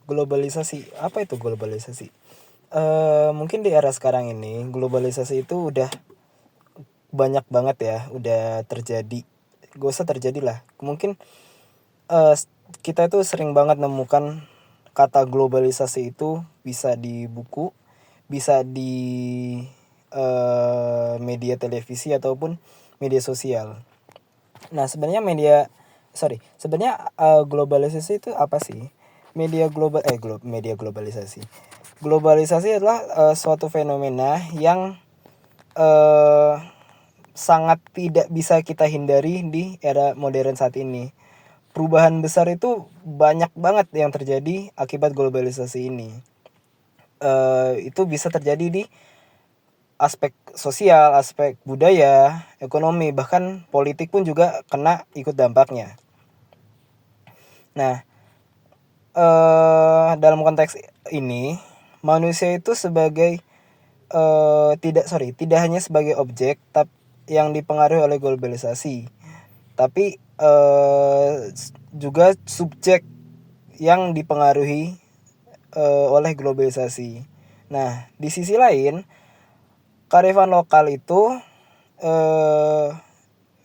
Globalisasi, apa itu globalisasi? Mungkin di era sekarang ini globalisasi itu udah banyak banget ya, udah terjadi. Gak usah terjadi lah. Mungkin eh, kita itu sering banget nemukan kata globalisasi itu bisa di buku, bisa di media televisi ataupun media sosial. Nah, sebenarnya globalisasi itu apa sih? Media globalisasi. Globalisasi adalah suatu fenomena yang eh, sangat tidak bisa kita hindari di era modern saat ini. Perubahan besar itu banyak banget yang terjadi akibat globalisasi ini. Itu bisa terjadi di aspek sosial, aspek budaya, ekonomi, bahkan politik pun juga kena ikut dampaknya. Nah, dalam konteks ini manusia itu sebagai tidak hanya sebagai objek yang dipengaruhi oleh globalisasi, tapi juga subjek yang dipengaruhi oleh globalisasi. Nah, di sisi lain, kearifan lokal itu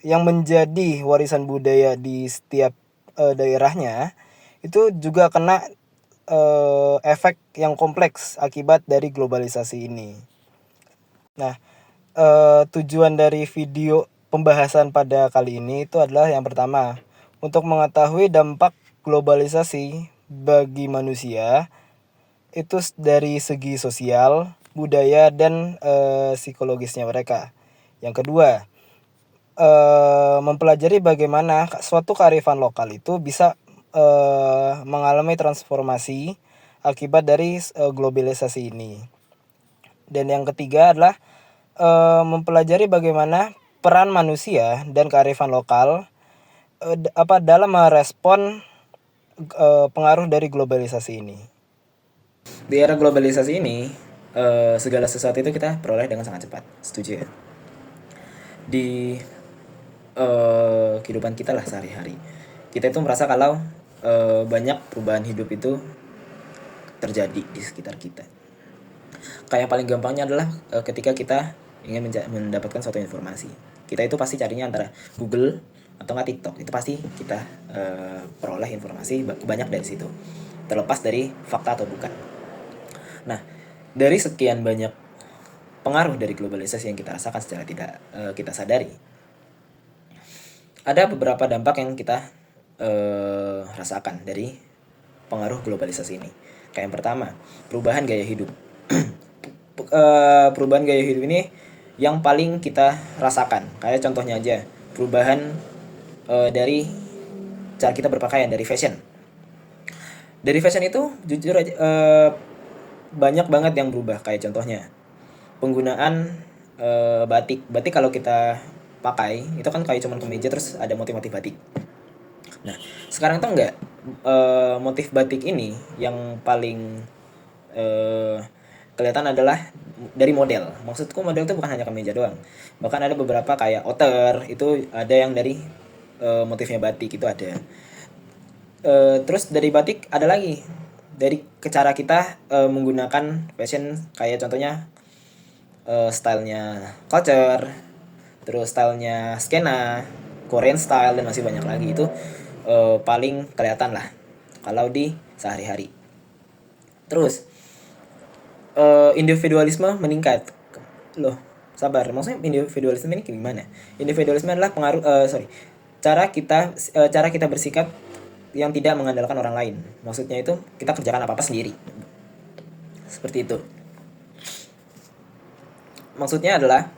yang menjadi warisan budaya di setiap daerahnya itu juga kena efek yang kompleks akibat dari globalisasi ini. Nah, tujuan dari video pembahasan pada kali ini itu adalah yang pertama, untuk mengetahui dampak globalisasi bagi manusia itu dari segi sosial, budaya, dan psikologisnya mereka. Yang kedua, mempelajari bagaimana suatu kearifan lokal itu bisa mengalami transformasi akibat dari globalisasi ini. Dan yang ketiga adalah mempelajari bagaimana peran manusia dan kearifan lokal dalam merespon pengaruh dari globalisasi ini. Di era globalisasi ini, segala sesuatu itu kita peroleh dengan sangat cepat. Setuju ya? Di kehidupan kita lah sehari-hari, kita itu merasa kalau banyak perubahan hidup itu terjadi di sekitar kita. Kayak yang paling gampangnya adalah ketika kita ingin mendapatkan suatu informasi, kita itu pasti carinya antara Google atau nggak TikTok. Itu pasti kita peroleh informasi banyak dari situ, terlepas dari fakta atau bukan. Nah, dari sekian banyak pengaruh dari globalisasi yang kita rasakan secara tidak kita sadari, ada beberapa dampak yang kita rasakan dari pengaruh globalisasi ini. Kayak yang pertama, perubahan gaya hidup. Perubahan gaya hidup ini yang paling kita rasakan. Kayak contohnya aja, perubahan dari cara kita berpakaian, dari fashion. Dari fashion itu jujur aja banyak banget yang berubah. Kayak contohnya penggunaan batik. Batik kalau kita pakai itu kan kayak cuman kemeja terus ada motif-motif batik. Nah, sekarang tuh enggak, motif batik ini yang paling kelihatan adalah dari model. Maksudku model itu bukan hanya kemeja doang. Bahkan ada beberapa kayak outer itu ada yang dari motifnya batik itu ada. Terus dari batik ada lagi dari cara kita menggunakan fashion, kayak contohnya stylenya culture, terus stylenya skena, Korean style, dan masih banyak lagi. Itu paling kelihatan lah kalau di sehari-hari. Terus individualisme meningkat. Loh, sabar. Maksudnya individualisme ini gimana? Individualisme adalah cara kita bersikap yang tidak mengandalkan orang lain. Maksudnya itu kita kerjakan apa-apa sendiri. Seperti itu. Maksudnya adalah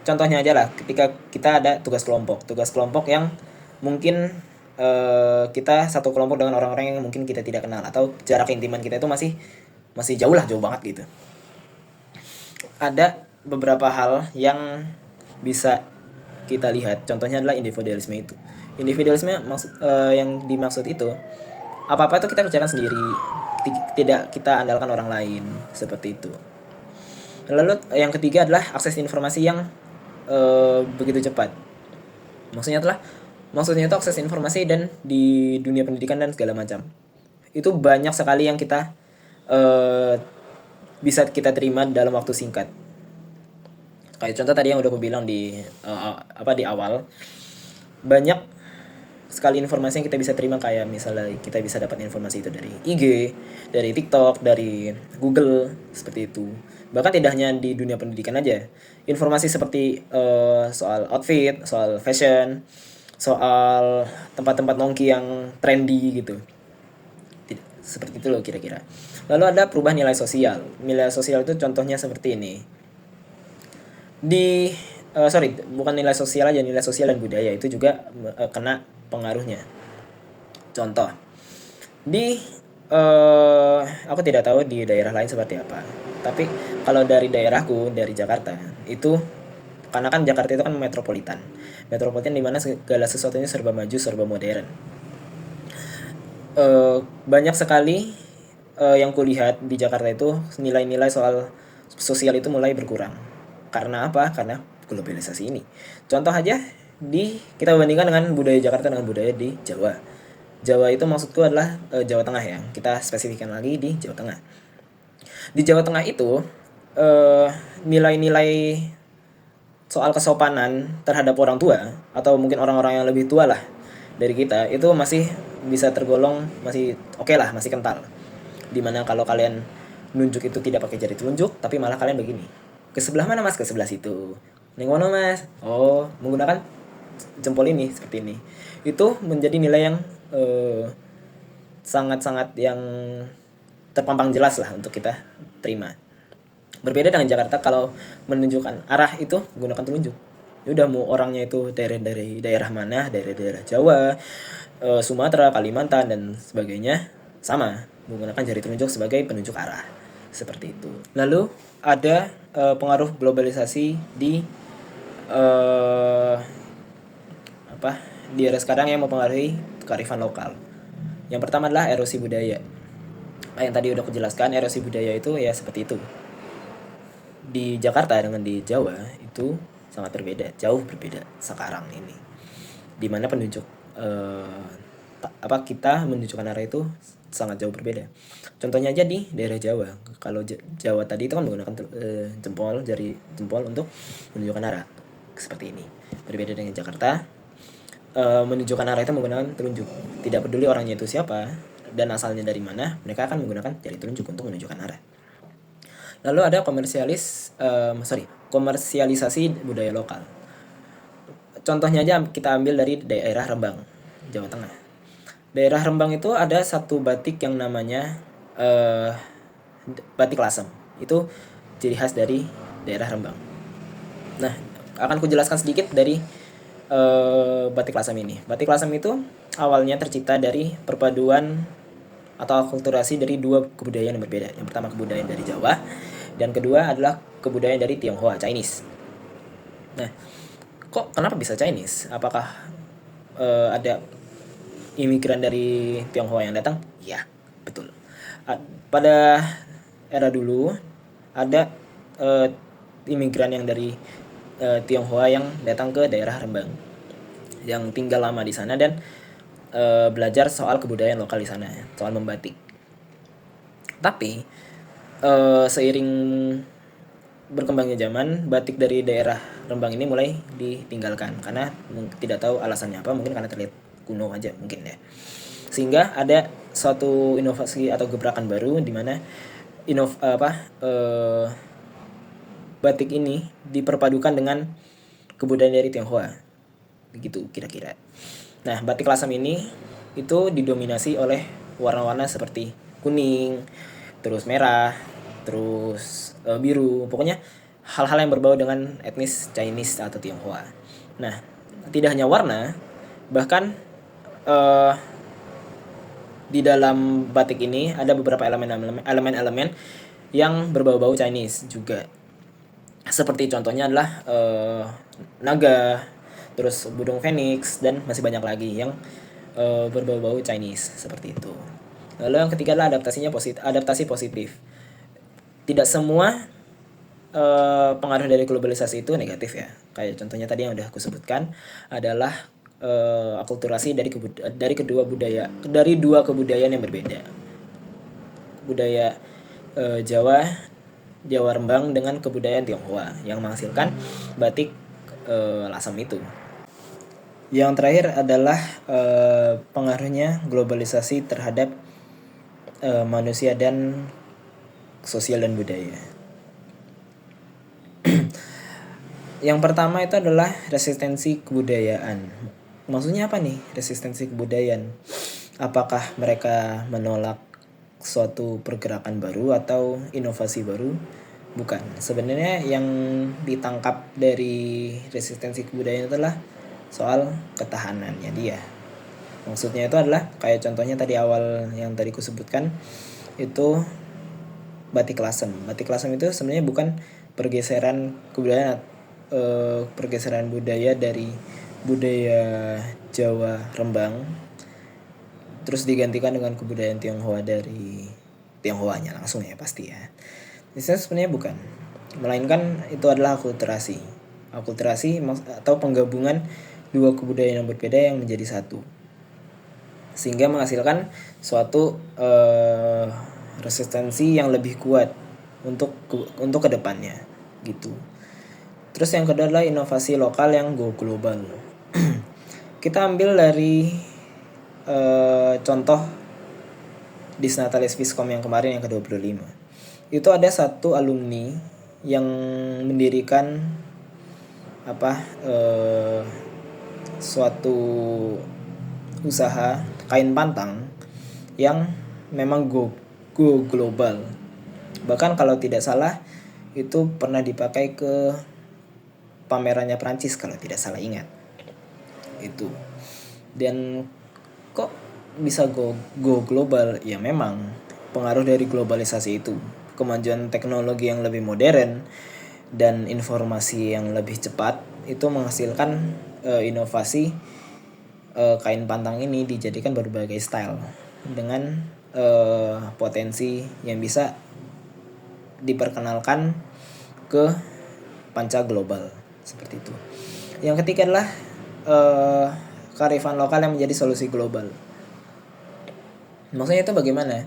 contohnya aja lah, ketika kita ada tugas kelompok yang mungkin kita satu kelompok dengan orang-orang yang mungkin kita tidak kenal, atau jarak intiman kita itu masih jauh banget gitu. Ada beberapa hal yang bisa kita lihat, contohnya adalah individualisme itu. Individualisme yang dimaksud itu apa-apa itu kita kerjakan sendiri, tidak kita andalkan orang lain, seperti itu. Lalu yang ketiga adalah akses informasi yang begitu cepat. Maksudnya itu akses informasi dan di dunia pendidikan dan segala macam. itu banyak sekali yang kita bisa kita terima dalam waktu singkat. Kayak contoh tadi yang udah aku bilang di awal, banyak sekali informasi yang kita bisa terima, kayak misalnya kita bisa dapat informasi itu dari IG, dari TikTok, dari Google, seperti itu. Bahkan tidak hanya di dunia pendidikan aja, informasi seperti soal outfit, soal fashion, soal tempat-tempat nongki yang trendy gitu. Seperti itu loh kira-kira. Lalu ada perubahan nilai sosial. Nilai sosial itu contohnya seperti ini. Bukan nilai sosial aja, nilai sosial dan budaya itu juga kena pengaruhnya. Contoh, aku tidak tahu di daerah lain seperti apa, tapi kalau dari daerahku, dari Jakarta itu, karena kan Jakarta itu kan metropolitan di mana segala sesuatunya serba maju, serba modern. Banyak sekali yang kulihat di Jakarta itu nilai-nilai soal sosial itu mulai berkurang. Karena apa? Karena globalisasi ini. Contoh aja, kita bandingkan dengan budaya Jakarta dengan budaya di Jawa. Jawa itu maksudku adalah Jawa Tengah ya. Kita spesifikkan lagi di Jawa Tengah. Di Jawa Tengah itu nilai-nilai soal kesopanan terhadap orang tua atau mungkin orang-orang yang lebih tua lah dari kita itu masih bisa tergolong masih oke lah, masih kental. Dimana kalau kalian nunjuk itu tidak pakai jari telunjuk, tapi malah kalian begini, ke sebelah mana mas? Ke sebelah situ. Neng mana mas? Oh, menggunakan jempol ini, seperti ini. Itu menjadi nilai yang sangat-sangat yang terpampang jelas lah untuk kita terima. Berbeda dengan Jakarta, kalau menunjukkan arah itu gunakan telunjuk. Ya udah, mau orangnya itu dari daerah mana, daerah Jawa, Sumatera, Kalimantan dan sebagainya, sama menggunakan jari telunjuk sebagai penunjuk arah. Seperti itu. Lalu ada pengaruh globalisasi di di era sekarang yang mempengaruhi kearifan lokal. Yang pertama adalah erosi budaya. Yang tadi udah aku jelaskan, erosi budaya itu ya seperti itu. Di Jakarta dengan di Jawa itu sangat berbeda, jauh berbeda sekarang ini. Dimana penunjuk kita menunjukkan arah itu sangat jauh berbeda. Contohnya aja di daerah Jawa. Kalau Jawa tadi itu kan menggunakan jari jempol untuk menunjukkan arah seperti ini. Berbeda dengan Jakarta, menunjukkan arah itu menggunakan telunjuk. Tidak peduli orangnya itu siapa dan asalnya dari mana, mereka akan menggunakan jari telunjuk untuk menunjukkan arah. Lalu ada komersialisasi budaya lokal. Contohnya aja kita ambil dari daerah Rembang, Jawa Tengah. Daerah Rembang itu ada satu batik yang namanya batik lasem. Itu ciri khas dari daerah Rembang. Nah, akan kujelaskan sedikit dari batik lasem ini. Batik lasem itu awalnya tercipta dari perpaduan atau akulturasi dari dua kebudayaan yang berbeda. Yang pertama kebudayaan dari Jawa, dan kedua adalah kebudayaan dari Tionghoa, Chinese. Nah, kenapa bisa Chinese? Apakah ada imigran dari Tionghoa yang datang? Ya, betul. Pada era dulu ada imigran yang dari Tionghoa yang datang ke daerah Rembang, yang tinggal lama di sana dan belajar soal kebudayaan lokal di sana, soal membatik. Tapi seiring berkembangnya zaman, batik dari daerah Rembang ini mulai ditinggalkan karena tidak tahu alasannya apa, mungkin karena terlihat kuno aja mungkin ya. Sehingga ada suatu inovasi atau gebrakan baru di mana batik ini diperpadukan dengan kebudayaan dari Tionghoa. Begitu kira-kira. Nah, batik lasem ini itu didominasi oleh warna-warna seperti kuning, terus merah, terus biru, pokoknya hal-hal yang berbau dengan etnis Chinese atau Tionghoa. Nah, tidak hanya warna, bahkan di dalam batik ini ada beberapa elemen-elemen yang berbau-bau Chinese juga. Seperti contohnya adalah naga, terus burung phoenix, dan masih banyak lagi yang berbau-bau Chinese seperti itu. Lalu yang ketiga adalah adaptasi positif. Tidak semua pengaruh dari globalisasi itu negatif ya. Kayak contohnya tadi yang udah aku sebutkan adalah akulturasi dari dua kebudayaan yang berbeda. budaya Jawa Rembang dengan kebudayaan Tionghoa yang menghasilkan batik Lasem itu. Yang terakhir adalah pengaruhnya globalisasi terhadap manusia dan sosial dan budaya. Yang pertama itu adalah resistensi kebudayaan. Maksudnya apa nih resistensi kebudayaan? Apakah mereka menolak suatu pergerakan baru atau inovasi baru? Bukan. Sebenarnya yang ditangkap dari resistensi kebudayaan adalah soal ketahanannya dia. Maksudnya itu adalah kayak contohnya tadi awal yang tadi ku sebutkan itu batik Lasem. Batik Lasem itu sebenarnya bukan pergeseran kebudayaan pergeseran budaya dari budaya Jawa Rembang terus digantikan dengan kebudayaan Tionghoa dari Tionghoanya langsung ya pasti ya. Itu sebenarnya bukan, melainkan itu adalah akulturasi atau penggabungan dua kebudayaan yang berbeda yang menjadi satu sehingga menghasilkan suatu resistensi yang lebih kuat untuk kedepannya gitu. Terus yang kedua adalah inovasi lokal yang go global. Kita ambil dari contoh Disnatalis Viscom yang kemarin yang ke-25. Itu ada satu alumni yang mendirikan suatu usaha kain pantang yang memang go global. Bahkan kalau tidak salah itu pernah dipakai ke pamerannya Prancis kalau tidak salah ingat itu. Dan kok bisa go global? Ya memang pengaruh dari globalisasi itu, kemajuan teknologi yang lebih modern dan informasi yang lebih cepat itu menghasilkan inovasi kain pantang ini dijadikan berbagai style dengan potensi yang bisa diperkenalkan ke panca global seperti itu. Yang ketiga adalah kearifan lokal yang menjadi solusi global. Maksudnya itu bagaimana?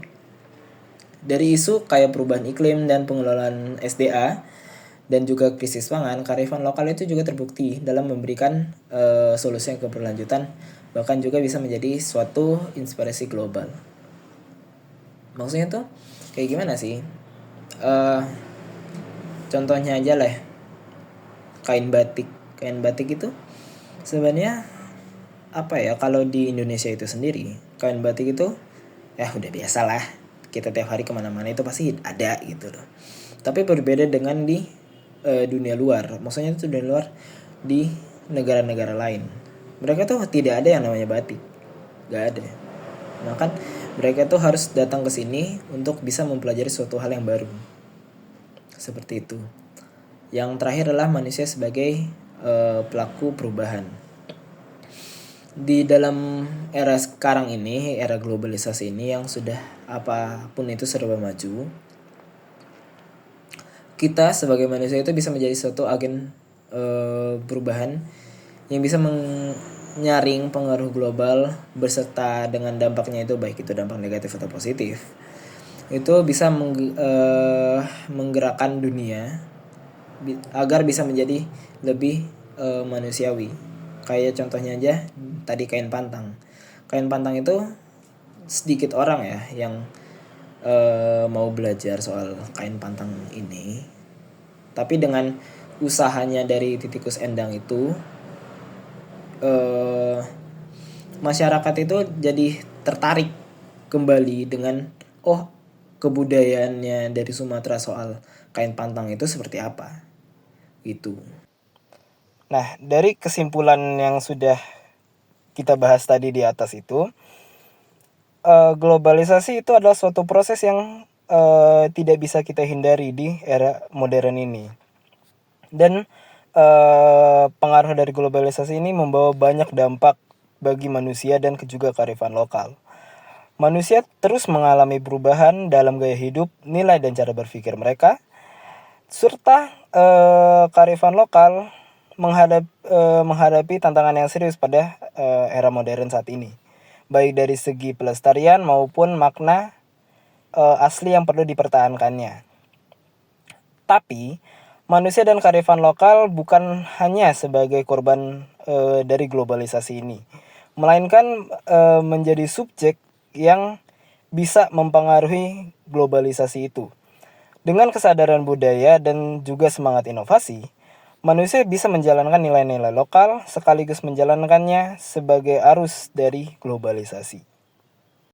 Dari isu kayak perubahan iklim dan pengelolaan SDA dan juga krisis pangan, kearifan lokal itu juga terbukti dalam memberikan solusi yang keberlanjutan, bahkan juga bisa menjadi suatu inspirasi global. Maksudnya tuh kayak gimana sih? Contohnya aja lah, kain batik itu sebenarnya apa ya, kalau di Indonesia itu sendiri kain batik itu ya udah biasa lah, kita tiap hari kemana-mana itu pasti ada gitu loh. Tapi berbeda dengan di dunia luar, maksudnya itu dunia luar di negara-negara lain, mereka tuh tidak ada yang namanya batik, gak ada. Maka mereka tuh harus datang ke sini untuk bisa mempelajari suatu hal yang baru seperti itu. Yang terakhir adalah manusia sebagai pelaku perubahan. Di dalam era sekarang ini, era globalisasi ini yang sudah apapun itu serba maju, kita sebagai manusia itu bisa menjadi suatu agen perubahan yang bisa menyaring pengaruh global beserta dengan dampaknya itu, baik itu dampak negatif atau positif. Itu bisa menggerakkan dunia agar bisa menjadi lebih manusiawi. Kayak contohnya aja tadi kain pantang. Kain pantang itu sedikit orang ya yang mau belajar soal kain pantang ini. Tapi dengan usahanya dari Titikus Endang itu, masyarakat itu jadi tertarik kembali dengan kebudayaannya dari Sumatera soal kain pantang itu seperti apa gitu. Nah, dari kesimpulan yang sudah kita bahas tadi di atas itu, globalisasi itu adalah suatu proses yang tidak bisa kita hindari di era modern ini. Dan pengaruh dari globalisasi ini membawa banyak dampak bagi manusia dan juga kearifan lokal. Manusia terus mengalami perubahan dalam gaya hidup, nilai dan cara berpikir mereka, serta kearifan lokal menghadapi tantangan yang serius pada era modern saat ini, baik dari segi pelestarian maupun makna asli yang perlu dipertahankannya. Tapi manusia dan kearifan lokal bukan hanya sebagai korban dari globalisasi ini, melainkan menjadi subjek yang bisa mempengaruhi globalisasi itu. Dengan kesadaran budaya dan juga semangat inovasi, manusia bisa menjalankan nilai-nilai lokal sekaligus menjalankannya sebagai arus dari globalisasi.